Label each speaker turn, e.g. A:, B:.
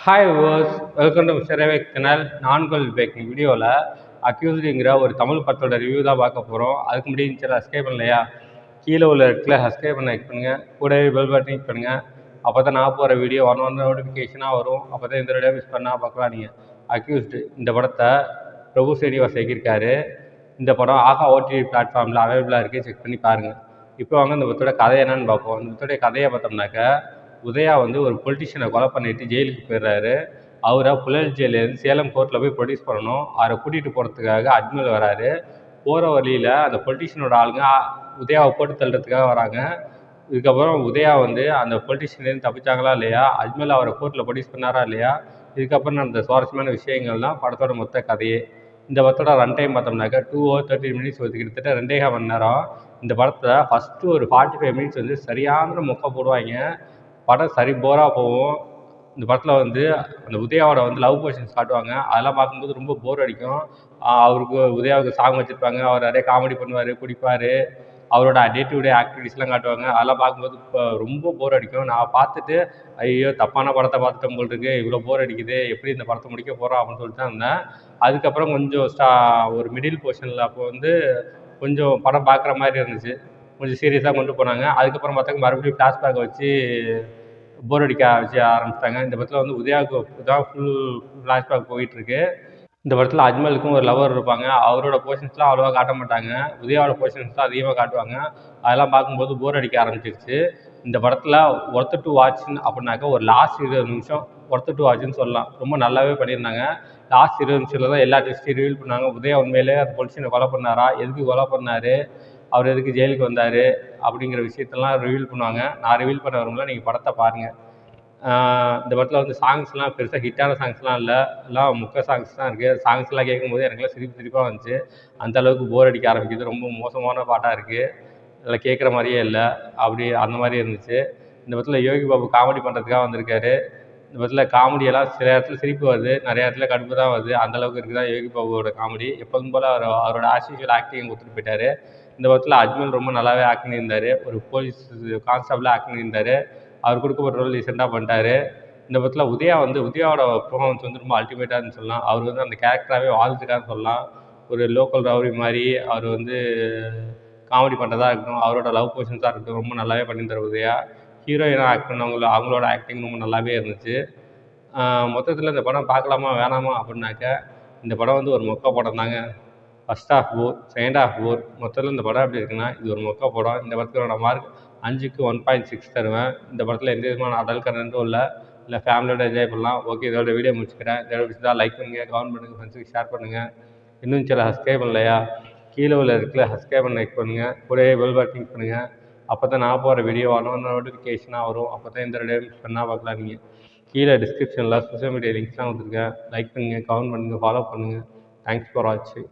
A: Hi viewers, welcome to mister ரேவேக் channel. நான்கொல் baking வீடியோவில் அக்யூஸ்டுங்கிற ஒரு தமிழ் படத்தோட ரிவ்யூ தான் பார்க்க போகிறோம். அதுக்கு முன்னாடி சேனல் சப்ஸ்கிரைப் பண்ணலையா? கீழே உள்ள இடத்துல சப்ஸ்கிரைப் பண்ண கிளிக் பண்ணுங்கள். கூடவே பெல் பட்டன் கிளிக் பண்ணுங்கள். அப்போ தான் நான் போகிற வீடியோ ஒன் நோட்டிஃபிகேஷனாக வரும். அப்போ தான் இந்த வீடியோ மிஸ் பண்ணால் பார்க்கலாம். நீங்கள் அக்யூஸ்டு இந்த படத்தை பிரபு ஸ்ரீனிவாஸ் இயக்கியிருக்காரு. இந்த படம் ஆகா ஓடிடி பிளாட்ஃபார்மில் அவைலபிளாக இருக்குது, செக் பண்ணி பாருங்கள். இப்போ வாங்க இந்த படத்தோட கதை என்னன்னு பார்ப்போம். இந்த படத்தோடைய கதையை பார்த்தோம்னாக்க, உதயா வந்து ஒரு பொலிட்டிஷியனை கொலை பண்ணிட்டு ஜெயிலுக்கு போயிடுறாரு. அவரை புழல் ஜெயிலேருந்து சேலம் கோர்ட்டில் போய் ப்ரொடியூஸ் பண்ணணும். அவரை கூட்டிகிட்டு போகிறதுக்காக அஜ்மல் வராரு. போகிற வழியில் அந்த பொலிட்டிஷியனோட ஆளுங்க உதயாவை போட்டு தள்ளுறதுக்காக வராங்க. இதுக்கப்புறம் உதயா வந்து அந்த பொலிட்டிஷியன்லேருந்து தப்பிச்சாங்களா இல்லையா, அஜ்மல் அவரை கோர்ட்டில் ப்ரொடியூஸ் பண்ணாரா இல்லையா, இதுக்கப்புறம் நடந்த சுவாரஸ்யமான விஷயங்கள் தான் படத்தோட மொத்த கதையே. இந்த படத்தோட ரன் டைம் பார்த்தோம்னாக்கா 2 hours 30 minutes வந்து கிட்டத்தட்ட 2.5 மணி நேரம். இந்த படத்தில் ஃபஸ்ட்டு ஒரு 45 minutes வந்து சரியான மொக்க போடுவாங்க. படம் சரி போராக போகும். இந்த படத்தில் வந்து அந்த உதயாவோட வந்து லவ் போர்ஷன்ஸ் காட்டுவாங்க. அதெல்லாம் பார்க்கும்போது ரொம்ப போர் அடிக்கும். அவருக்கு உதயாவுக்கு சாங் வச்சுருப்பாங்க. அவர் நிறைய காமெடி பண்ணுவார், குடிப்பார். அவரோட டே டு டே ஆக்டிவிட்டீஸ்லாம் காட்டுவாங்க. அதெல்லாம் பார்க்கும்போது இப்போ ரொம்ப போர் அடிக்கும். நான் பார்த்துட்டு ஐயோ தப்பான படத்தை பார்த்துட்டோம் போல் இருக்கு, இவ்வளோ போர் அடிக்குது, எப்படி இந்த படத்தை முடிக்க போகிறோம் அப்படின்னு சொல்லிட்டு தான் இருந்தேன். அதுக்கப்புறம் கொஞ்சம் ஒரு மிடில் போர்ஷனில் அப்போ வந்து கொஞ்சம் படம் பார்க்குற மாதிரி இருந்துச்சு. கொஞ்சம் சீரியஸாக கொண்டு போனாங்க. அதுக்கப்புறம் பார்த்தாங்க மறுபடியும் ஃப்ளாஷ்பேக்கை வச்சு போர் அடிக்க ஆரம்பிச்சிட்டாங்க. இந்த படத்தில் வந்து உதயாவுக்கு தான் ஃபுல் ஃப்ளாஷ்பேக் போயிட்டுருக்கு. இந்த படத்தில் அஜ்மலுக்கும் ஒரு லவர் இருப்பாங்க. அவரோட போர்ஷன்ஸ்லாம் அவ்வளோவா காட்ட மாட்டாங்க. உதயாவோட போர்ஷன்ஸ் தான் அதிகமாக காட்டுவாங்க. அதெல்லாம் பார்க்கும்போது போர் அடிக்க ஆரம்பிச்சிருச்சு. இந்த படத்தில் ஒர்த் டு வாட்ச்னு அப்படின்னாக்கா ஒரு லாஸ்ட் 20 நிமிஷம் ஒர்த் டு வாட்ச்னு சொல்லலாம். ரொம்ப நல்லாவே பண்ணியிருந்தாங்க. லாஸ்ட் 20 நிமிஷத்தில் தான் எல்லா டெஸ்ட்டையும் ரிவீல் பண்ணாங்க. உதயா உண்மையிலே அந்த பொலிட்டிஷியனை கொலை பண்ணாரா, எதுக்கு கொலை பண்ணார், அவர் எதுக்கு ஜெயிலுக்கு வந்தார் அப்படிங்கிற விஷயத்தெல்லாம் ரிவீல் பண்ணுவாங்க. நான் ரிவீல் பண்ண வரும்போது நீங்கள் படத்தை பாருங்கள். இந்த படத்தில் வந்து சாங்ஸ்லாம் பெருசாக ஹிட்டான சாங்ஸ்லாம் இல்லை, எல்லாம் முக்க சாங்ஸ் தான் இருக்குது. சாங்ஸ்லாம் கேட்கும்போது எனக்குலாம் சிரிப்பாக வந்துச்சு. அந்தளவுக்கு போர் அடிக்க ஆரம்பிக்குது. ரொம்ப மோசமான பாட்டாக இருக்குது, அதில் கேட்குற மாதிரியே இல்லை, அப்படி அந்த மாதிரி இருந்துச்சு. இந்த படத்தில் யோகி பாபு காமெடி பண்ணுறதுக்காக வந்திருக்காரு. இந்த படத்தில் காமெடியெல்லாம் சில இடத்துல சிரிப்பு வருது, நிறைய இடத்துல கடுப்பு தான் வருது. அந்தளவுக்கு இருக்குது தான் யோகி பாபுவோட காமெடி. எப்போதும் போல் அவரோட ஆஸ்யூஷுவல் ஆக்டிங் கொடுத்துட்டு போயிட்டார். இந்த படத்தில் அஜ்மல் ரொம்ப நல்லாவே ஆக்ட் பண்ணியிருந்தார். ஒரு போலீஸ் கான்ஸ்டபிளாக ஆக்ட் பண்ணியிருந்தார். அவர் கொடுக்கப்பட்ட ரோல் ரீசெண்டாக பண்ணிட்டார். இந்த படத்தில் உதயாவோட பெர்ஃபார்மன்ஸ் வந்து ரொம்ப அல்டிமேட்டாக சொல்லலாம். அவர் வந்து அந்த கேரக்டராகவே வாழ்ந்துட்டான்னு சொல்லலாம். ஒரு லோக்கல் ரவுடி மாதிரி அவர் வந்து காமெடி பண்ணுறதா இருக்கட்டும், அவரோட லவ் போர்ஷன்ஸாக இருக்கட்டும், ரொம்ப நல்லாவே பண்ணியிருந்தார் உதயா. ஹீரோயினாக ஆக்ட் அவங்களோட ஆக்டிங் ரொம்ப நல்லாவே இருந்துச்சு. மொத்தத்தில் இந்த படம் பார்க்கலாமா வேணாமா அப்படின்னாக்க, இந்த படம் வந்து ஒரு மொக்க படம் தாங்க. ஃபஸ்ட் ஹாஃப் போர், செகண்ட் ஹாஃப் போர். மொத்தத்தில் இந்த படம் எப்படி இருக்குன்னா, இது ஒரு மொக்க படம். இந்த படத்தோட மார்க் 5க்கு 1.6 தருவேன். இந்த படத்தில் எந்த விதமான அடல் கண்டென்ட்டும் இல்லை ஃபேமிலியோட என்ஜாய் பண்ணலாம். ஓகே, இதோட வீடியோ முடிச்சுக்கிறேன். இதோட பிடிச்சதா லைக் பண்ணுங்கள், கமெண்ட் பண்ணுங்கள், ஃப்ரெண்ட்ஸுக்கு ஷேர் பண்ணுங்கள். இன்னும் சில சப்ஸ்கிரைப் பண்ணலையா? கீழே உள்ள இடத்துல சப்ஸ்கிரைப் பண்ண கிளிக் பண்ணுங்கள். கூடவே பெல் பட்டன் கிளிக் பண்ணுங்கள். அப்போ தான் நான் போகிற வீடியோ நோட்டிஃபிகேஷனாக வரும். அப்போ தான் இந்த வீடியோ மிஸ் பண்ணால் பார்க்கலாம். நீங்கள் கீழே டிஸ்கிரிப்ஷனில் சோஷியல் மீடியா லிங்க்ஸ்லாம் கொடுத்துருக்கேன். லைக் பண்ணுங்கள், கமெண்ட் பண்ணுங்கள், ஃபாலோ பண்ணுங்கள். தேங்க்ஸ் ஃபார் வாட்சிங்.